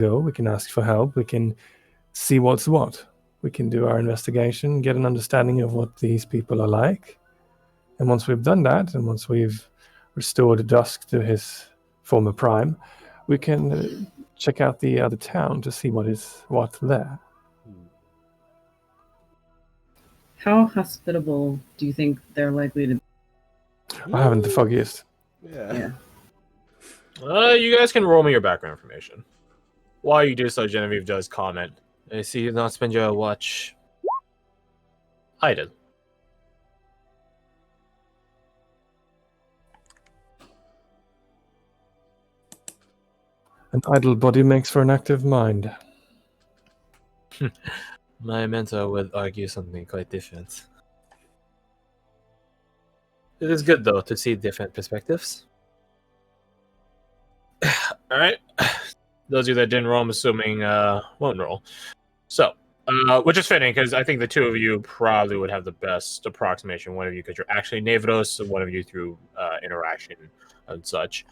go, we can ask for help, we can see what's what. We can do our investigation, get an understanding of what these people are like. And once we've done that, and once we've restored Dusk to his former prime, we can check out the other town to see what's there. How hospitable do you think they're likely to be? I haven't the foggiest. Yeah. You guys can roll me your background information. While you do so, Genevieve does comment. I see you not spend your watch. I did. An idle body makes for an active mind. My mentor would argue something quite different. It is good, though, to see different perspectives. Alright. Those of you that didn't roll, I'm assuming won't roll. So, which is fitting, because I think the two of you probably would have the best approximation. One of you because you're actually Navros, and one of you through interaction and such.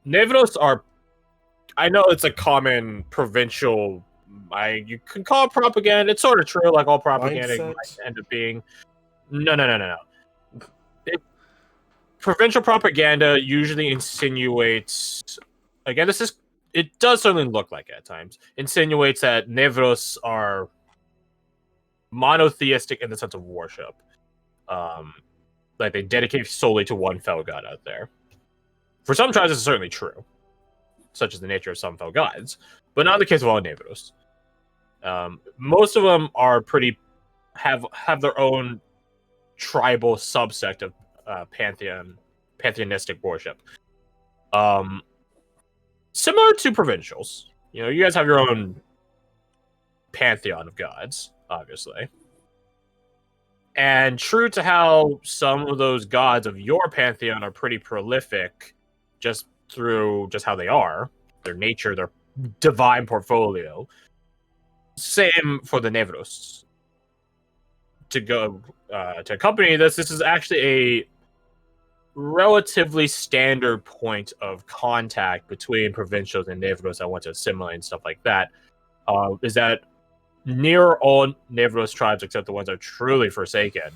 Navros are... I know it's a common provincial... you can call it propaganda. It's sort of true, like all propaganda might end up being... No. Provincial propaganda usually insinuates... Again, it does certainly look like it at times. Insinuates that Nevros are monotheistic in the sense of worship. Like they dedicate solely to one fell god out there. For some tribes, this is certainly true, such as the nature of some fell gods, but not in the case of all Nevros. Most of them are have their own tribal subsect of pantheonistic worship. Similar to provincials. You know, you guys have your own pantheon of gods, obviously. And true to how some of those gods of your pantheon are pretty prolific just through just how they are, their nature, their divine portfolio. Same for the Nevros. To accompany this is actually a relatively standard point of contact between provincials and Nevros that want to assimilate and stuff like that. Is that near all Nevros tribes, except the ones that are truly forsaken,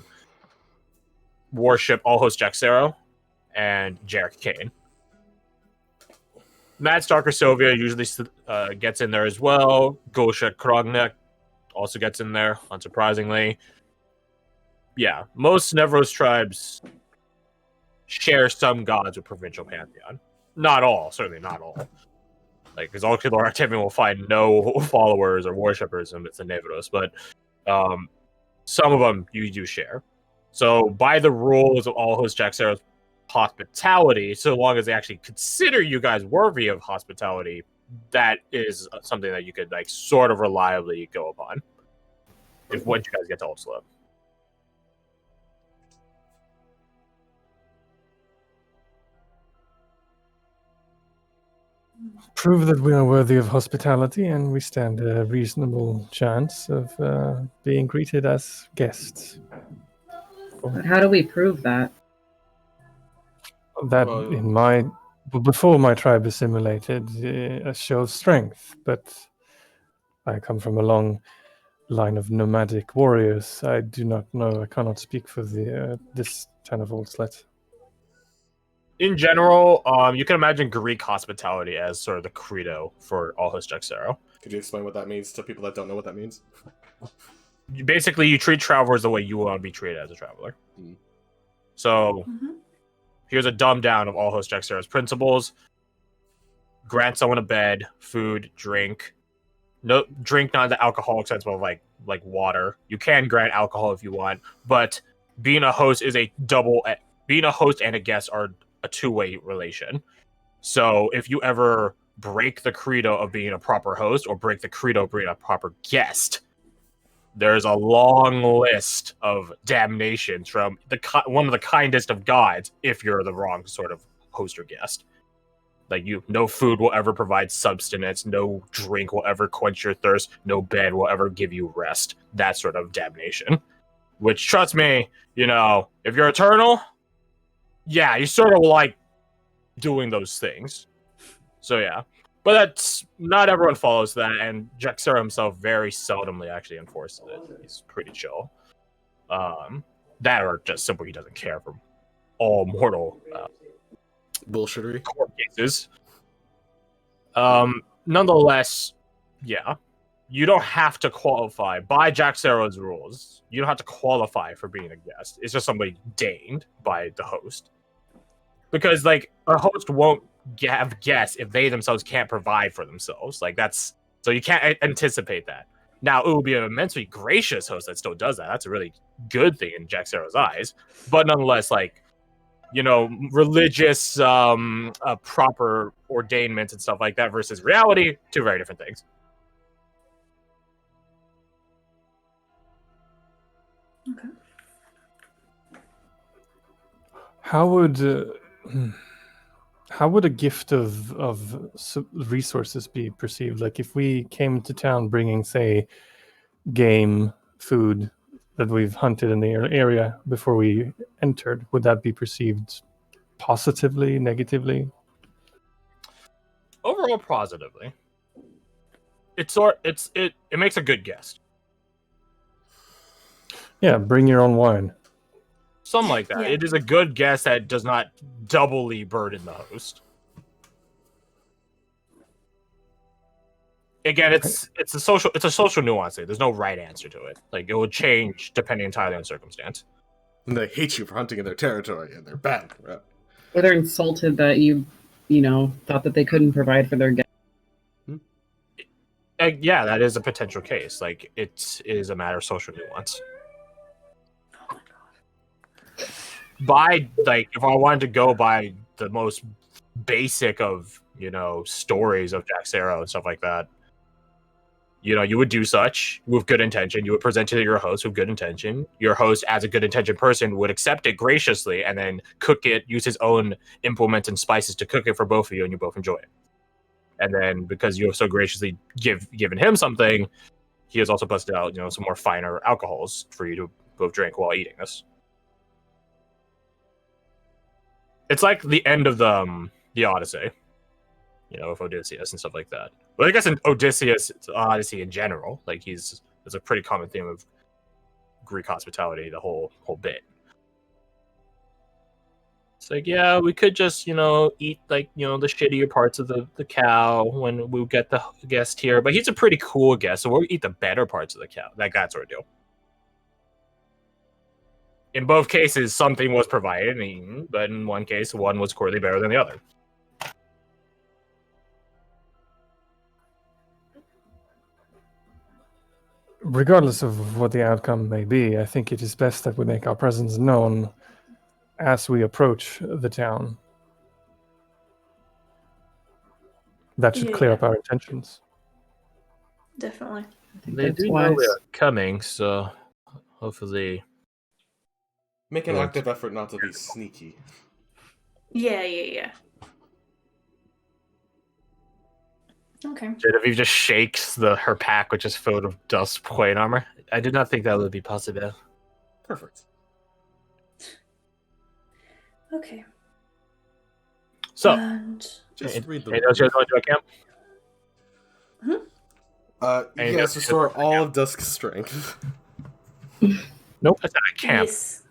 worship All-Host Jaxero and Jarek Kane. Mad Stalker Sylvia usually gets in there as well. Gosha Krognek also gets in there, unsurprisingly. Yeah, most Nevros tribes share some gods with provincial pantheon. Not all, certainly not all. Like, because all Lord Artemian will find no followers or worshippers in the Nevros, but some of them you do share. So, by the rules of All-Host Jaxero's hospitality, so long as they actually consider you guys worthy of hospitality, that is something that you could, like, sort of reliably go upon. Once you guys get to Old Slope. Prove that we are worthy of hospitality, and we stand a reasonable chance of being greeted as guests. But how do we prove that? That before my tribe assimilated, a show of strength, but I come from a long line of nomadic warriors. I do not know. I cannot speak for this town of Old Slet. In general, you can imagine Greek hospitality as sort of the credo for All-Host Jaxero. Could you explain what that means to people that don't know what that means? Basically, you treat travelers the way you want to be treated as a traveler. So, here's a dumb down of All-Host Jaxero's principles. Grant someone a bed, food, drink. No drink, not in the alcoholic sense, but like water. You can grant alcohol if you want, but being a host is being a host and a guest are a two-way relation. So if you ever break the credo of being a proper host or break the credo of being a proper guest, there's a long list of damnations from one of the kindest of gods if you're the wrong sort of host or guest. Like, no food will ever provide substance, no drink will ever quench your thirst, no bed will ever give you rest. That sort of damnation. Which, trust me, if you're eternal, yeah, you sort of like doing those things. So yeah, But that's not everyone follows that, and Jaxera himself very seldomly actually enforces it. He's pretty chill. That or just simply he doesn't care for all mortal bullshittery court cases. Nonetheless, yeah, you don't have to qualify by Jaxera's rules. You don't have to qualify for being a guest. It's just somebody deigned by the host. Because like a host won't have guests if they themselves can't provide for themselves. Like that's so you can't anticipate that. Now it will be an immensely gracious host that still does that. That's a really good thing in Jaxera's eyes. But nonetheless, like religious proper ordainments and stuff like that versus reality, two very different things. Okay. How would a gift of resources be perceived? Like if we came to town bringing, say, game, food that we've hunted in the area before we entered, would that be perceived positively, negatively? Overall, positively. It makes a good guest. Yeah, bring your own wine. Something like that. Yeah. It is a good guest that does not doubly burden the host. Again, it's a social nuance there. There's no right answer to it. Like it will change depending entirely on circumstance. and they hate you for hunting in their territory and they're bad. Right? Or they're insulted that you thought that they couldn't provide for their guests. Yeah, that is a potential case. Like it is a matter of social nuance. By like, if I wanted to go by the most basic of stories of Jaxera and stuff like that, you would do such with good intention. You would present it to your host with good intention. Your host, as a good intentioned person, would accept it graciously and then cook it, use his own implements and spices to cook it for both of you, and you both enjoy it. And then because you have so graciously given him something, he has also busted out some more finer alcohols for you to both drink while eating this. It's like the end of the Odyssey, with Odysseus and stuff like that. But I guess in Odysseus, Odyssey in general, like it's a pretty common theme of Greek hospitality, the whole bit. It's like, yeah, we could just, eat like, the shittier parts of the cow when we get the guest here, but he's a pretty cool guest, so we'll eat the better parts of the cow. Like that sort of deal. In both cases, something was provided and eaten, but in one case, one was clearly better than the other. Regardless of what the outcome may be, I think it is best that we make our presence known as we approach the town. That should clear up our intentions. Definitely. They do know we are coming, so hopefully... Make an active effort not to be sneaky. Yeah. Okay. Genevieve just shakes her pack, which is filled with dust plate armor. I did not think that would be possible. Perfect. Okay. So, And... Just read the. Hey, those guys want to do a camp? Yes, restore all of Dusk's strength. Nope, that's not a camp. Yes.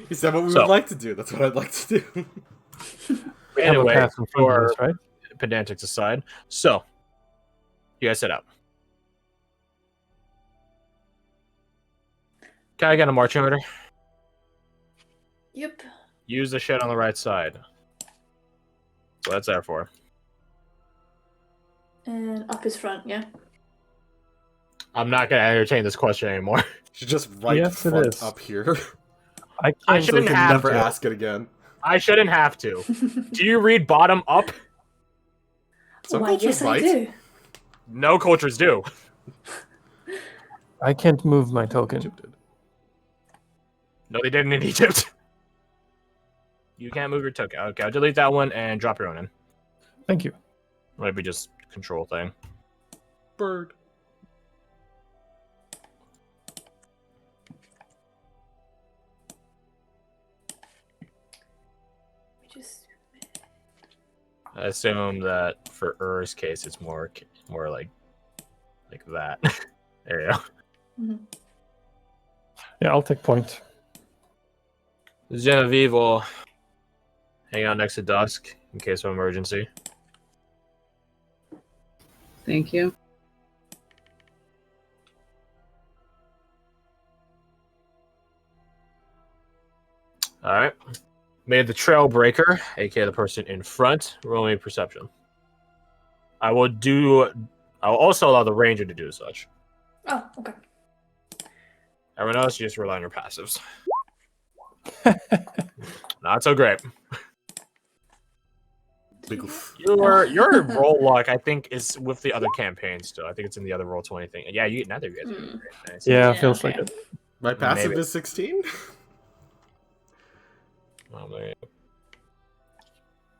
He said what we would like to do. That's what I'd like to do. Anyway, for right? pedantics aside, so you guys set up. Can I get a marching order? Yep. Use the shed on the right side. So that's there for. And up his front, yeah? I'm not going to entertain this question anymore. Should just write front up here. I shouldn't have never to. ask it again. I shouldn't have to. Do you read bottom up? Some Why, cultures yes, I might. do. No cultures do. I can't move my token. Egypt did. No, they didn't in Egypt. You can't move your token. Okay, I'll delete that one and drop your own in. Thank you. Maybe just control thing. Bird. I assume that for Ur's case, it's more like that. There you go. Mm-hmm. Yeah, I'll take point. Genevieve will hang out next to Dusk in case of emergency. Thank you. All right. Made the trail breaker, aka the person in front, roll me perception. I will also allow the ranger to do such. Oh, okay. Everyone else, you just rely on your passives. Not so great. Big oof. Your roll luck, I think, is with the other campaigns still. I think it's in the other Roll20 thing. Yeah, neither of you guys are doing great. Nice. Yeah, Yeah, it feels okay. like it. My passive Maybe. is 16? Oh, there you go.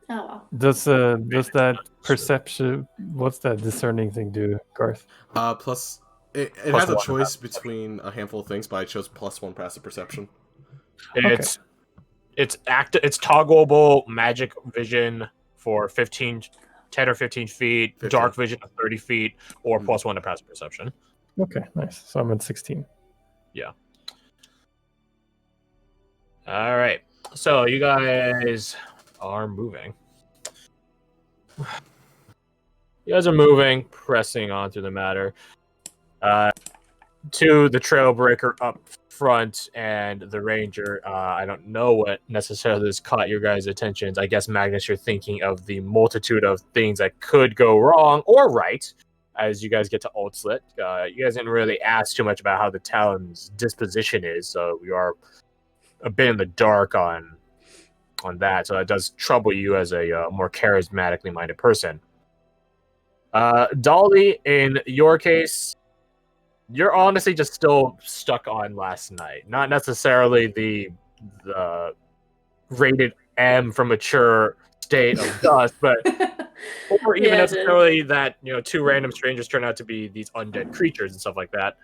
Oh, wow. Does that perception, what's that discerning thing do, Garth? Plus, it Plus has a one choice passive between a handful of things, but I chose +1 passive perception. It's toggleable magic vision for 10 or 15 feet, 15. dark vision of 30 feet, or +1 to passive perception. Okay, nice. So I'm at 16. Yeah. All right. So you guys are moving. You guys are moving, pressing on through the matter. To the trailbreaker up front and the ranger. I don't know what necessarily has caught your guys' attentions. I guess, Magnus, you're thinking of the multitude of things that could go wrong or right as you guys get to Old Slit. You guys didn't really ask too much about how the town's disposition is, so you are a bit in the dark on that. So it does trouble you as a more charismatically minded person. Dolly, in your case, you're honestly just still stuck on last night. Not necessarily the rated M for mature state of dust, but or even Yeah, necessarily that two random strangers turn out to be these undead creatures and stuff like that.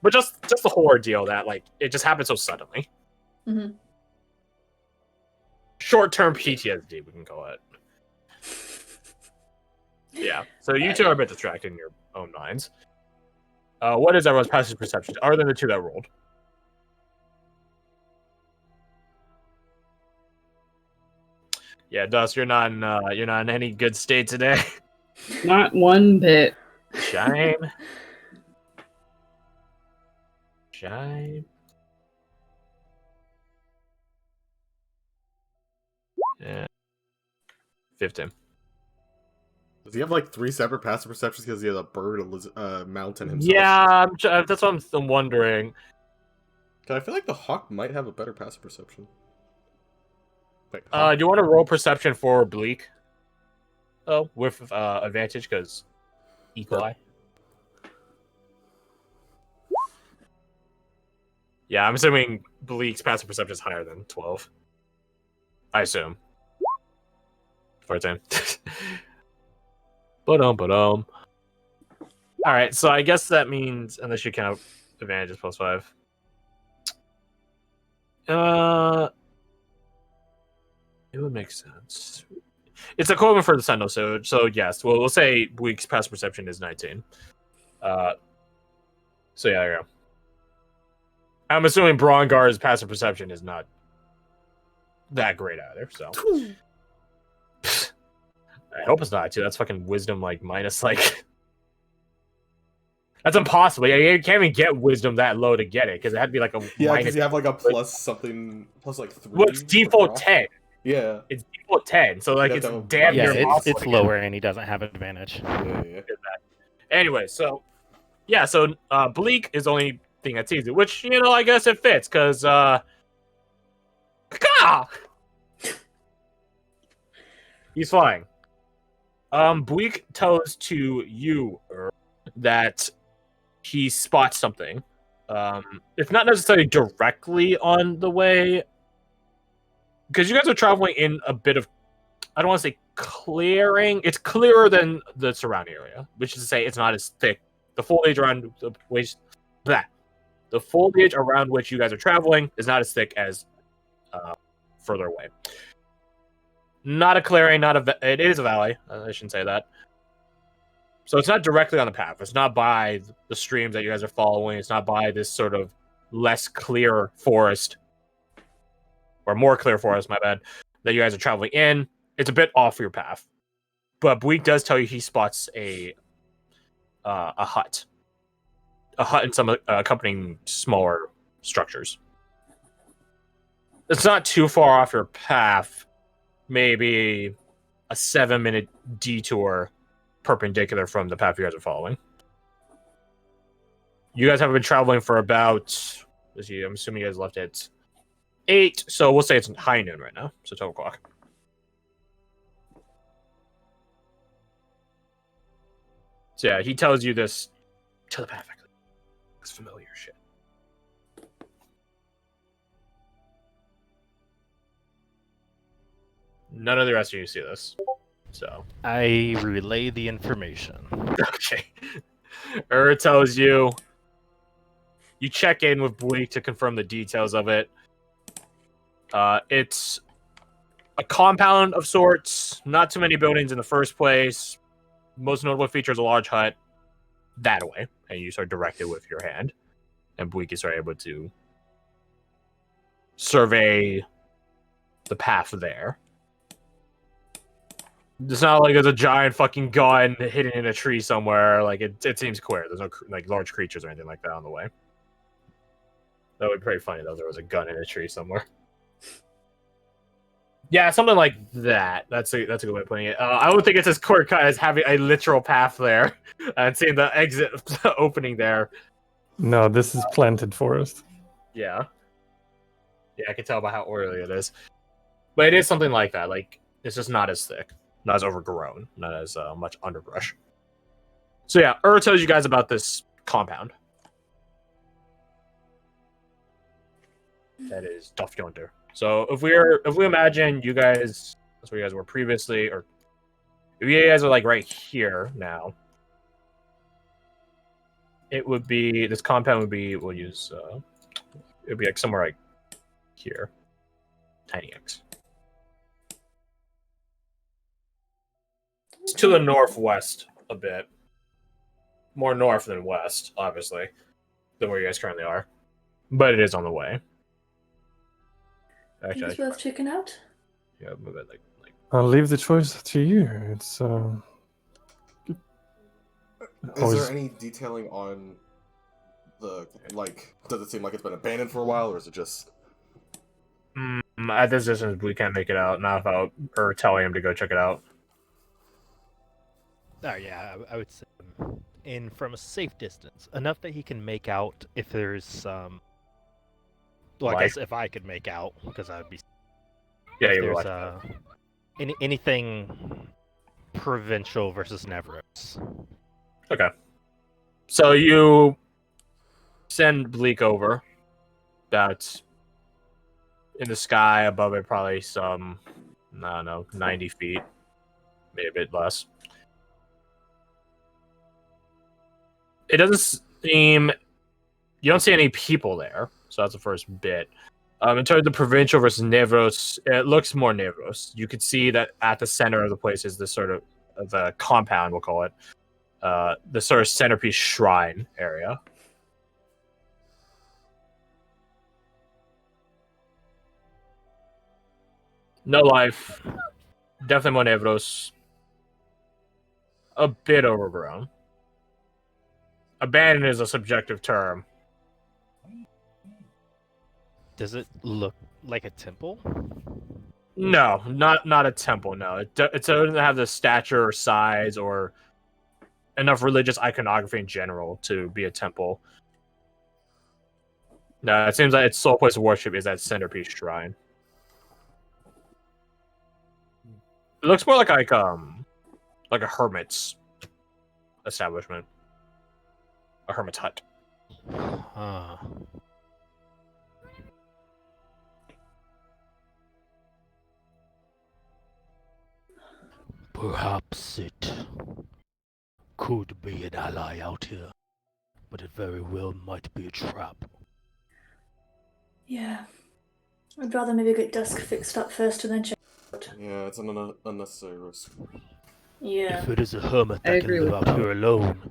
But just the whole ordeal that it just happened so suddenly. Mm-hmm. Short-term PTSD, we can call it. Yeah. So you two are a bit distracted in your own minds. What is everyone's passive perception, other than the two that rolled? Yeah, Dust, you're not in any good state today. Not one bit. Shame. Yeah. 15. Does he have 3 separate passive perceptions because he has a bird, a mountain himself? Yeah, that's what I'm wondering. I feel like the hawk might have a better passive perception. Wait, Do you want to roll perception for Bleak? Oh, with advantage because equal eye. Yeah, I'm assuming Bleak's passive perception is higher than 12. I assume. 14. All right, so I guess that means, unless you count advantages +5. It would make sense. It's equivalent for the Sentinel, so yes. Well, we'll say Bleak's passive perception is 19. So yeah, there you go. I'm assuming Brongar's passive perception is not that great either, so. I hope it's not, too. That's fucking wisdom, minus, That's impossible. Yeah, you can't even get wisdom that low to get it, because it had to be, a yeah, minus. because you have, a plus something, plus, 3. Well, it's default 10. Yeah. It's default 10, so, You'd have it's to have damn near Yeah, impossible it's to get. lower and he doesn't have advantage. Yeah. Anyway, so Bleak is the only thing that's easy, which I guess it fits because he's flying. Bleak tells to you that he spots something. It's not necessarily directly on the way, because you guys are traveling in a bit of, I don't want to say clearing. It's clearer than the surrounding area, which is to say it's not as thick. The foliage around the foliage around which you guys are traveling is not as thick as further away. Not a clearing, it is a valley. I shouldn't say that. So it's not directly on the path. It's not by the streams that you guys are following. It's not by this sort of less clear forest, or more clear forest, my bad, that you guys are traveling in. It's a bit off your path. But Bleak does tell you he spots a hut. A hut and some accompanying smaller structures. It's not too far off your path. Maybe a 7-minute detour perpendicular from the path you guys are following. You guys have been traveling for about, let's see, I'm assuming you guys left at 8, so we'll say it's high noon right now, so 12 o'clock. So yeah, he tells you this telepathically. It's familiar shit. None of the rest of you see this. So I relay the information. okay. Tells you. You check in with Bleak to confirm the details of it. It's a compound of sorts. Not too many buildings in the first place. Most notable feature is a large hut. That way, and you start directed with your hand, and Bleak is able to survey the path there. It's not like there's a giant fucking gun hidden in a tree somewhere. Like it seems clear. There's no like large creatures or anything like that on the way. That would be pretty funny though. If there was a gun in a tree somewhere. Yeah, something like that. That's a good way of putting it. I would think it's as clear cut as having a literal path there and seeing the exit opening there. No, this is planted forest. Yeah. Yeah, I can tell by how oily it is. But it is something like that. Like it's just not as thick. Not as overgrown, not as much underbrush. So yeah, tells you guys about this compound. That is Duff Yonder. So if we imagine you guys, that's where you guys were previously, or if you guys are like right here now, it would be this compound would be we'll use it would be like somewhere like here, Tiny X. It's to the northwest a bit. More north than west, obviously, than where you guys currently are. But it is on the way. I think it's worth checking out. Yeah, move it like. I'll leave the choice to you. It's Is always- there any detailing on the, like, does it seem like it's been abandoned for a while, or is it just... At this distance, we can't make it out, not without her telling him to go check it out. Oh yeah, I would say in from a safe distance, enough that he can make out if there's some. Well, I guess if I could make out, because I would be. Yeah, if you were there's anything provincial versus Nevros. Okay. So you send Bleak over. That's in the sky above it, probably some, I don't know, 90 feet, maybe a bit less. It doesn't seem, you don't see any people there, so that's the first bit. In terms of provincial versus Nevros, it looks more Nevros. You could see that at the center of the place is this sort of the compound, we'll call it, the sort of centerpiece shrine area. No life. Definitely more Nevros. A bit overgrown. Abandoned is a subjective term. Does it look like a temple? No, not a temple. No, it doesn't have the stature or size or enough religious iconography in general to be a temple. No, it seems like its sole place of worship is that centerpiece shrine. It looks more like a hermit's establishment, a hermit's hut. Huh. Perhaps it could be an ally out here, but it very well might be a trap. Yeah. I'd rather maybe get Dusk fixed up first and then check. Yeah, it's an unnecessary risk. Yeah. If it is a hermit I that can agree live with out here alone,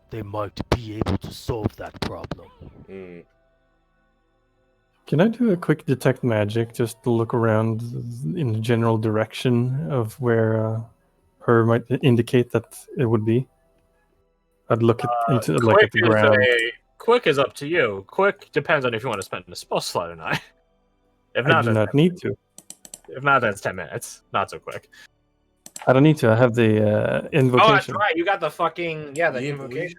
they might be able to solve that problem. Mm. Can I do a quick detect magic just to look around in the general direction of where her might indicate that it would be? I'd look into like Quick at the ground. quick is up to you. Quick depends on if you want to spend a spell slot or not. If I not, do that's not need to. if not, that's 10 minutes. Not so quick. I don't need to. I have the Oh, that's invocation. right. You got the fucking the Yeah, invocation.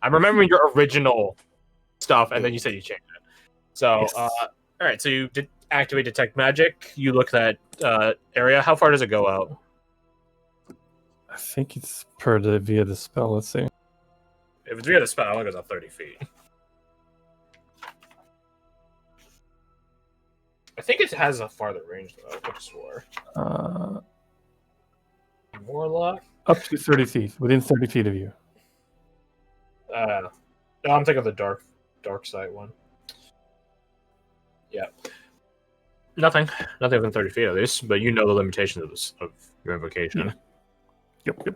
I'm remembering your original stuff, and then you said you changed it. So, Yes. all right. So you did activate detect magic. You look at that area. How far does it go out? I think it's via the spell. Let's see. If it's via the spell, it goes up 30 feet. I think it has a farther range though. I could have swore. Warlock. Up to 30 feet, within 30 feet of you. No, I'm thinking of the dark side one. Yeah. Nothing within 30 feet of this, but you know the limitations of your invocation. Yeah. Yep.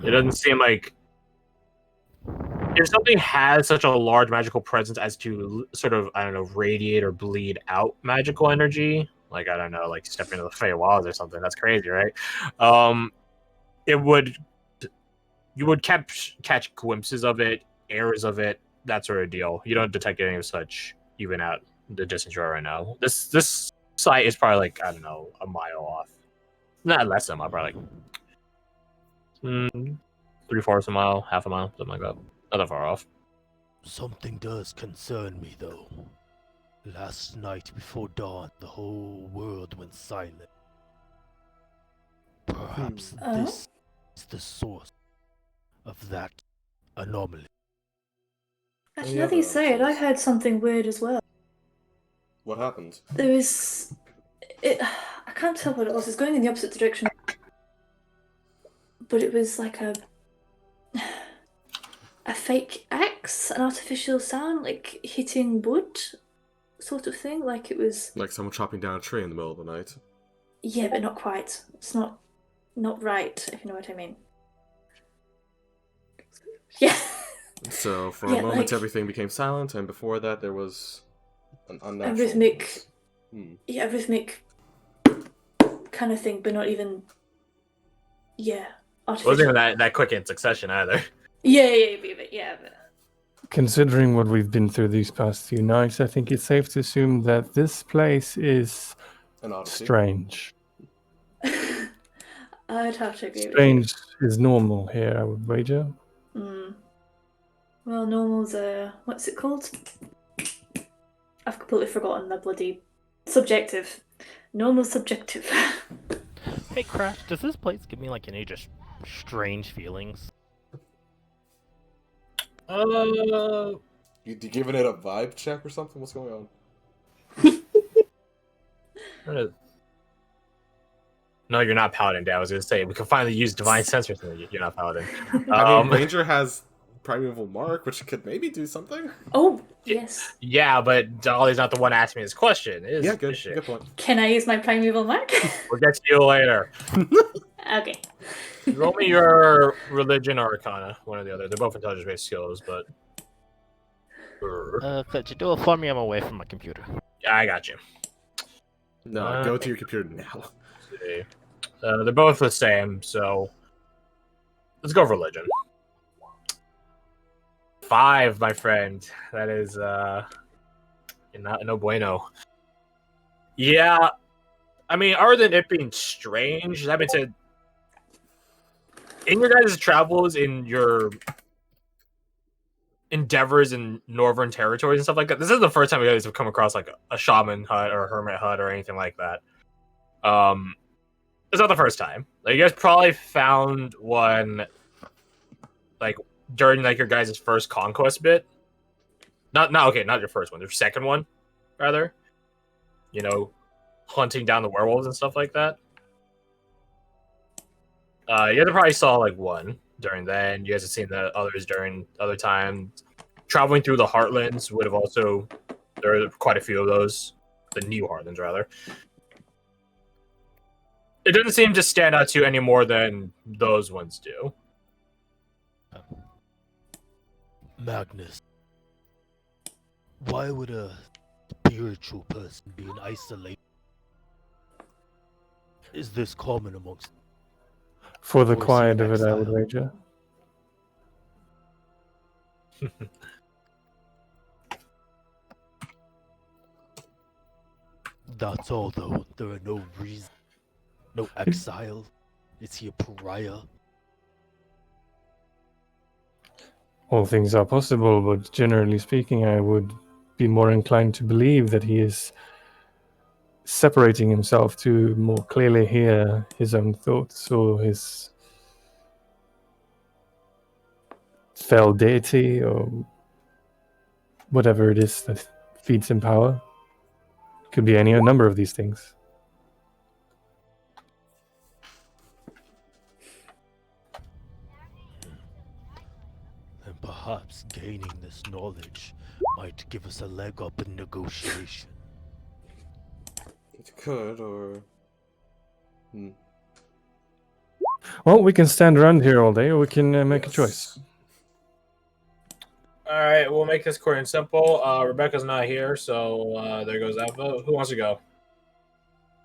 It doesn't seem like if something has such a large magical presence as to sort of, I don't know, radiate or bleed out magical energy, like, I don't know, like stepping into the Feywilds or something. That's crazy, right? You would catch glimpses of it, airs of it, that sort of deal. You don't detect any of such even at the distance you are right now. This site is probably like, I don't know, a mile off. Not less than a mile, probably like 3/4 of a mile, half a mile, something like that. Not that far off. Something does concern me, though. Last night before dawn, the whole world went silent. Perhaps Oh? this is the source of that anomaly. Actually, Any now that you other say it, I answers? heard something weird as well. What happened? There was. I can't tell what it was. It's going in the opposite direction. But it was like a fake axe, an artificial sound, like hitting wood, sort of thing. Like it was. Like someone chopping down a tree in the middle of the night. Yeah, but not quite. It's not right, if you know what I mean. Yeah. So for Yeah, a moment, like- everything became silent, and before that, there was an unnatural rhythmic- noise. Yeah, rhythmic kind of thing, but not even. Yeah. It wasn't Artificial. even that quick in succession either. Yeah. But... Considering what we've been through these past few nights, I think it's safe to assume that this place is An odyssey. strange. I'd have to agree Strange is normal here, I would wager. with you. Well, normal's what's it called? I've completely forgotten the bloody subjective. Normal's subjective. Hey, Crash, does this place give me like any just strange feelings? You giving it a vibe check or something? What's going on? No, you're not Paladin, Dad. I was going to say, we can finally use Divine Sense or something. You're not Paladin. I mean, Ranger has Primeval Mark, which could maybe do something. Oh, yes. Yeah, but Dolly's not the one asking me this question. Is Yeah, good point. Can I use my primeval mark? We'll get to you later. Okay. Roll me your religion or arcana, one or the other. They're both intelligence-based skills, but... Could you do it for me? I'm away from my computer. Yeah, I got you. No, go to your computer now. Let's see. They're both the same, so... Let's go religion. 5, my friend. That is, no bueno. Yeah, I mean, other than it being strange, that being said, in your guys' travels, in your endeavors in northern territories and stuff like that, this is the first time you guys have come across like a shaman hut or a hermit hut or anything like that. It's not the first time. Like, you guys probably found one like during like your guys' first conquest bit. Not your first one, your second one, rather. You know, hunting down the werewolves and stuff like that. You guys probably saw like one during then. You guys have seen the others during other times. Traveling through the Heartlands would have also, there are quite a few of those. The new Heartlands, rather. It doesn't seem to stand out to you any more than those ones do. Magnus, why would a spiritual person be in isolation? Is this common amongst For the Or is he quiet in of it, I would exile? wager. That's all, though. There are no reasons. No exile. Is he a pariah? All things are possible, but generally speaking, I would be more inclined to believe that he is separating himself to more clearly hear his own thoughts or his fell deity or whatever it is that feeds him power. Could be any number of these things. And perhaps gaining this knowledge might give us a leg up in negotiation. It could, or... Well, we can stand around here all day, or we can make a choice. All right, we'll make this quick and simple. Rebecca's not here, so there goes that vote. Who wants to go?